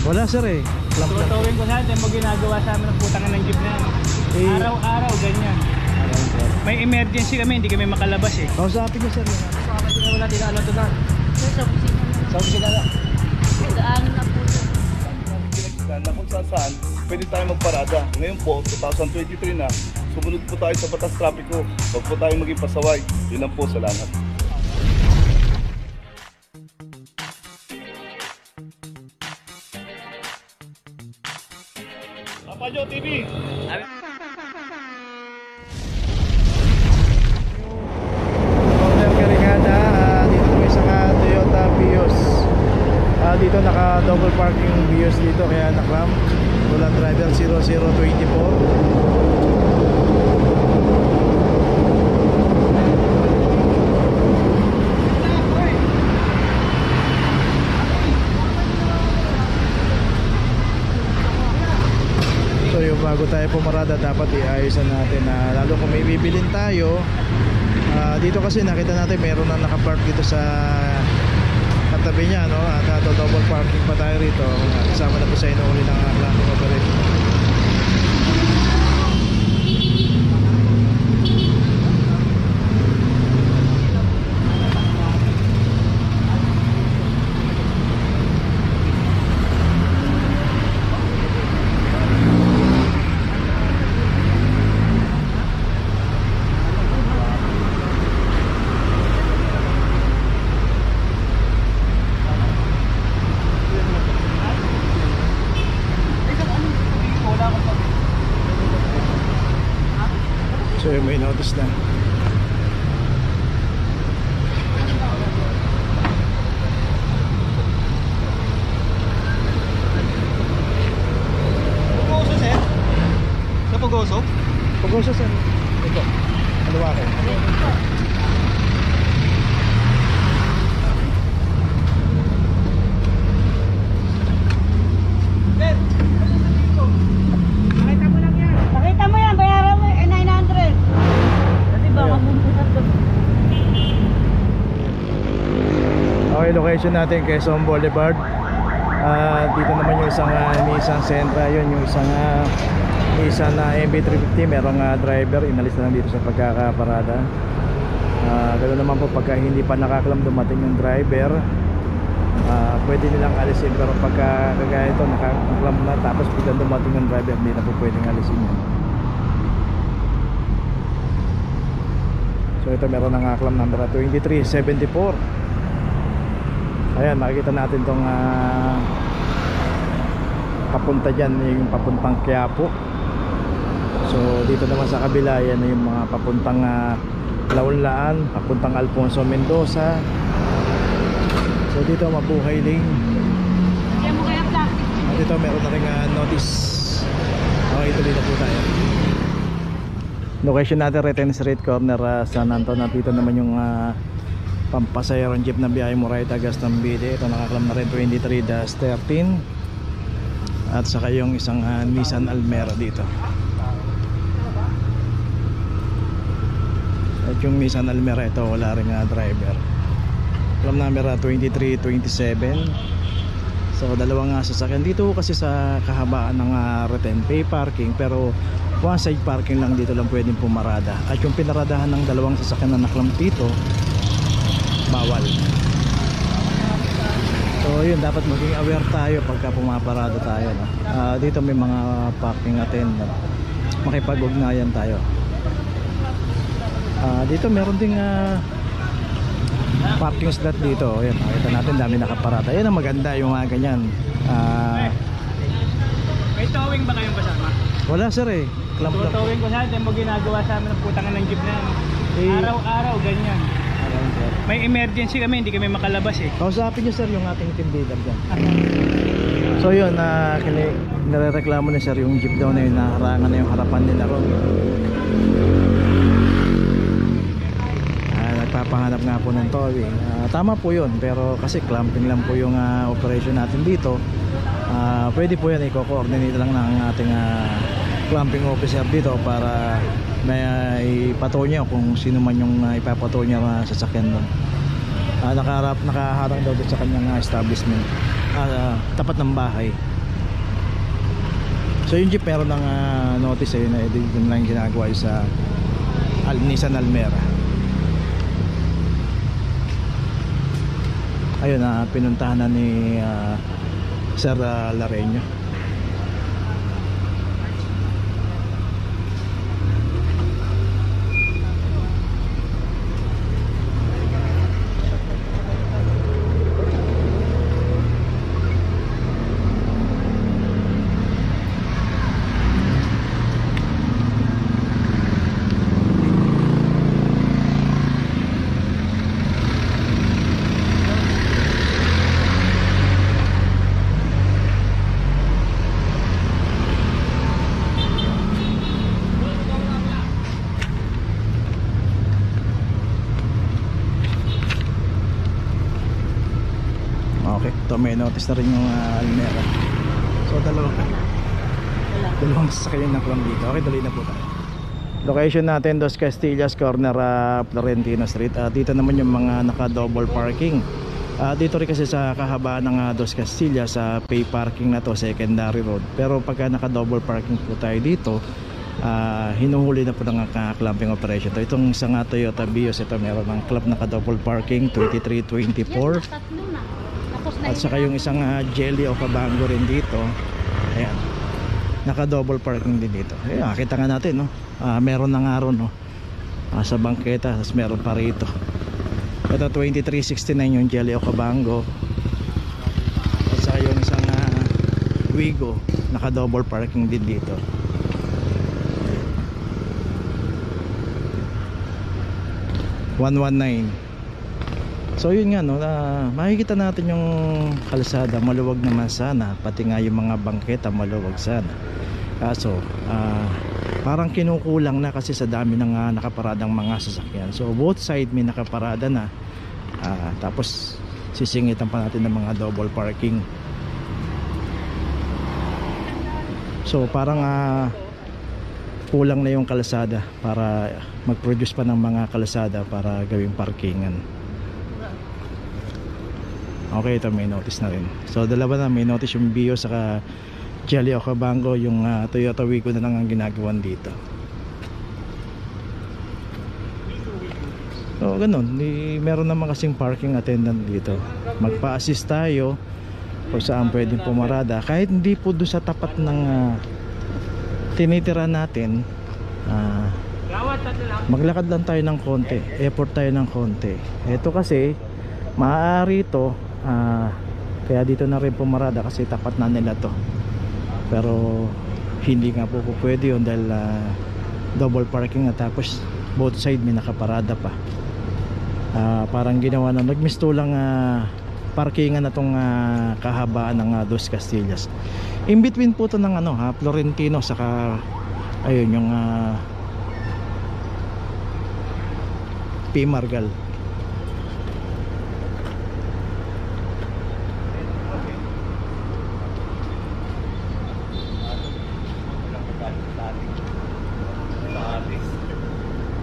Wala sir eh. Tutawin ko sa atin, mo ginagawa sa amin ang putangan ng jeep na yan. Araw-araw, ganyan. May emergency kami, hindi kami makalabas eh. Kausapin niyo sir. Wala, tinaalam ito na. Sa opisina na. Sa opisina na. Daan na po. Na kung saan pwede tayo magparada. Ngayon po, 2023 na, sumunod po tayo sa batas trapiko. Huwag po tayo maging pasaway. Yun lang po, salamat. Papajo TV! Corner Karigada, dito kami sa Toyota Vios. Dito naka double parking Vios dito kaya nakram. Wala driver 0024. So yung bago tayo pumarada dapat iayusan natin na lalo kung may bibilin tayo. Dito kasi nakita natin meron na nakapark dito sa katabi niya, no? At double parking pa tayo rito. Kasama na po sa inuuli ng landing operator. So yung may notice na. Pugoso, sir? Sa Pugoso? Pugoso sir. Ito. Ano ba ako? Pakita mo yan, bayaran mo 900. Kasi baka bumpusan doon. Okay, location natin Quezon Boulevard. Dito naman yung isang Nissan Sentra, yun yung isang Nissan MB350, merong driver, inalis na lang dito sa pagkakaparada. Ganoon naman po pagka hindi pa nakaklam dumating yung driver, pwede nilang alisin, pero pagka kagaya ito nakaklam na tapos biglang dumating yung driver, hindi na po pwedeng alisin yun. So ito meron ng aklam number 2374. Ayan, makikita natin tong papunta dyan, yung papuntang Quiapo. So dito naman sa kabila, yan yung mga papuntang Launlaan, papuntang Alfonso Mendoza. So dito Mabuhay Lane. Kaya mo kaya plastic. At dito meron na rin notice. Okay, tuloy na po tayo. Location natin Reten Street Corner, San Antonio. Dito naman yung pampasayarong jeep na biyahe Moraita Gastambide. Ito nakaklam na rin 23-13. At saka yung isang Nissan Almera dito. At yung Nissan Almera ito wala rin driver. Alam number 2327. So dalawang sasakyan dito kasi sa kahabaan ng Reten pay parking, pero one side parking lang dito lang pwedeng pumarada. At yung pinaradahan ng dalawang sasakyan na naklam dito bawal. So yun, dapat maging aware tayo pagka pumaparada tayo, no? Dito may mga parking attendant, makipag-ugnayan tayo. Dito meron ding parking slot dito. Ayan, makita natin dami nakaparada. Yan ang maganda, yung mga ganyan. May towing ba kayong kasama? Wala sir eh. Tutawin ko sa atin, mo ginagawa sa amin ang putangan ng jeep na yan. Araw-araw, ganyan. May emergency kami, hindi kami makalabas eh. Kausapin nyo sir yung ating team leader dyan. So yun, nirereklamo na sir yung jeep daw na yun, naharangan na yung harapan nila ron. Nagpapanganap nga po ng towing. Tama po yun, pero kasi clamping lang po yung operation natin dito. Pwede po yan, i-coordinate lang ng ating clamping officer dito para may ipato niya kung sino man yung ipapato niya na sasakyan doon. Nakaharang daw doon sa kanyang establishment, tapat ng bahay. So yung jeep meron ng notice ayun na dito lang ginagawa yung sa Nissan Almera. Ayun na pinuntahan na ni Sir Lareño. Okay, ito may notice na rin yung Almera. So dalawang sasakyan na lang dito. Okay, tuloy na po tayo. Location natin Dos Castillas, corner Florentino Street. Dito naman yung mga naka-double parking. Dito rin kasi sa kahabaan ng Dos Castillas, sa pay parking na to, secondary road. Pero pagka naka-double parking po tayo dito, hinuhuli na po ng clamping operation. Itong isang Toyota Vios, ito meron ng club naka-double parking 2324. At saka yung isang Jelly o Cabango rin dito. Ayan, naka double parking din dito. Ayan, kita nga natin, no? Meron na nga ron, no? Sa bangketa. Tapos meron pa rito. Ito 2369 yung Jelly o Cabango. At saka yung isang Wigo, naka double parking din dito. $119. So yun nga, no, makikita natin yung kalsada maluwag naman sana, pati nga yung mga bangketa maluwag sana. Kaso parang kinukulang na kasi sa dami ng nakaparadang mga sasakyan. So both side may nakaparada na, tapos sisingitan pa natin ng mga double parking. So parang kulang na yung kalsada para mag-produce pa ng mga kalsada para gawing parkingan. Okay, ito may notice na rin. So dalawa na, may notice yung Vios saka Jelly o Cabango. Yung Toyota Wigo na lang ang ginagawan dito. So ganun, meron naman kasing parking attendant dito. Magpa-assist tayo kung saan pwedeng pumarada. Kahit hindi po doon sa tapat ng tinitira natin, maglakad lang tayo ng konti, effort tayo ng konti. Ito kasi maaari ito, kaya dito na rin pumarada kasi tapat na nila to. Pero hindi nga po pwede yun dahil double parking na, tapos both side may nakaparada pa. Parang ginawa na nagmisto lang parkingan na tong kahabaan ng Dos Castillas. In between po to ng Florentino saka ayun yung P. Margal.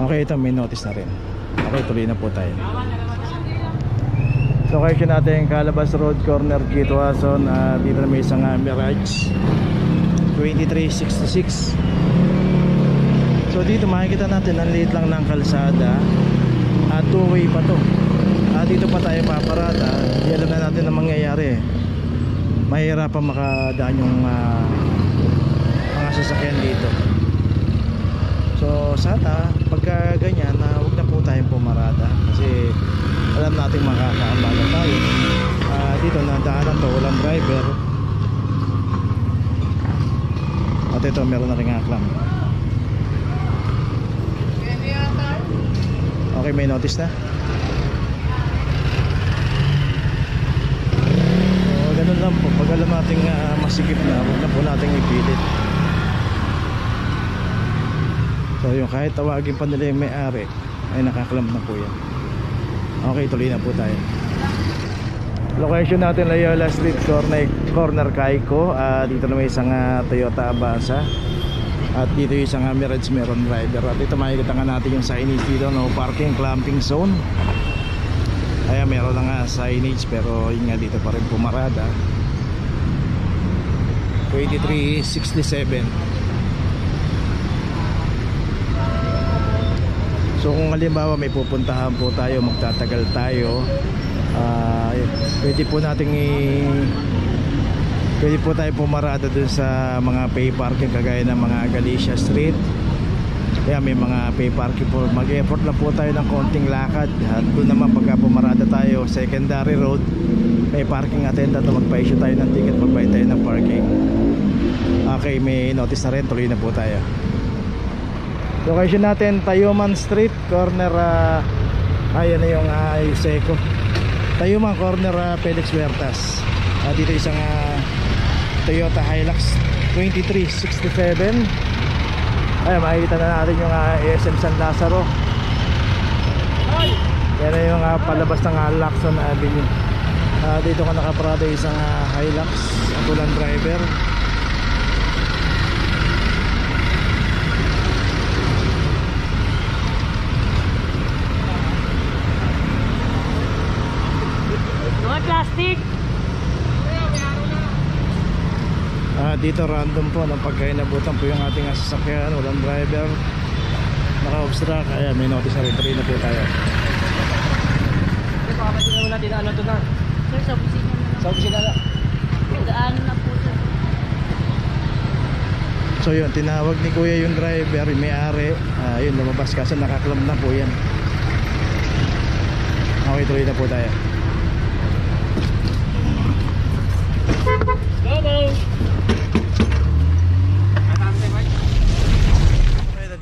Okay, ito may notice na rin. Okay, tuloy na po tayo. Location natin Calabas Road, corner Gitwason. Dito na may isang Mirage 2366. So dito makikita natin ang liit lang ng kalsada at two-way pa to. Dito pa tayo paparada. Di alam na natin ang mangyayari. Mahirapan makadaan yung mga sasakyan dito. So sana pagka ganyan huwag na po tayong pumarada kasi alam natin makakaambala tayo. Dito na daanan to, walang driver. At ito meron na ring aklam. Okay, may notice na. So ganun lang po, pag alam natin masikip na, huwag na po natin ipilit. So yung kahit tawagin pa nila yung may-ari ay nakaklamp na po yan. Okay, tuloy na po tayo. Location natin Loyola Street, corner Kaiko. Dito na may isang Toyota Avanza. At dito yung isang Mirage, meron driver. At ito makikita nga natin yung signage dito, no parking, clamping zone. Ayan, meron na nga signage pero yun nga dito pa rin pumarada. 2367. So kung halimbawa may pupuntahan po tayo, magtatagal tayo, pwede po tayo pumarada dun sa mga pay parking kagaya ng mga Galicia Street. Kaya may mga pay parking po, mag-effort lang po tayo ng konting lakad. At doon naman pagka pumarada tayo secondary road, may parking attendant na magpa-issue tayo ng ticket, magbayad tayo ng parking. Okay, may notice na rin, tuloy na po tayo. Location natin, Tayuman Street, corner ayan na yung Iseco. Tayuman, corner Felix Huertas. Dito isang Toyota Hilux 2367. Ay, makikita na natin yung ASM San Lazaro. Yan na yung palabas ng Lacson Avenue. Dito ka nakaparada isang Hilux, ang pulang driver. Mga plastic. Dito random po ng pagkainabutan po yung ating sasakyan, walang driver, naka-obstruct, kaya may notice na rin, tuloy na po tayo. Baka pati na wala din ano to na. Sir, sa opisina na lang. Sa opisina na. Daan na po sir. So yun, tinawag ni kuya yung driver, yung may-ari, yun, lumabas kasi nakaklam na po yan. Okay, tuloy na po tayo. Go, go!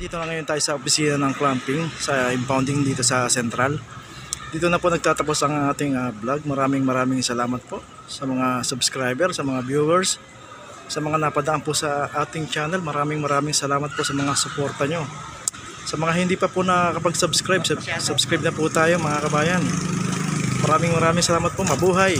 Dito na ngayon tayo sa opisina ng clamping sa impounding dito sa Central. Dito na po nagtatapos ang ating vlog. Maraming salamat po sa mga subscriber, sa mga viewers, sa mga napadaan po sa ating channel. Maraming salamat po sa mga suporta nyo. Sa mga hindi pa po nakakapag-subscribe, subscribe na po tayo mga kabayan. Maraming salamat po. Mabuhay!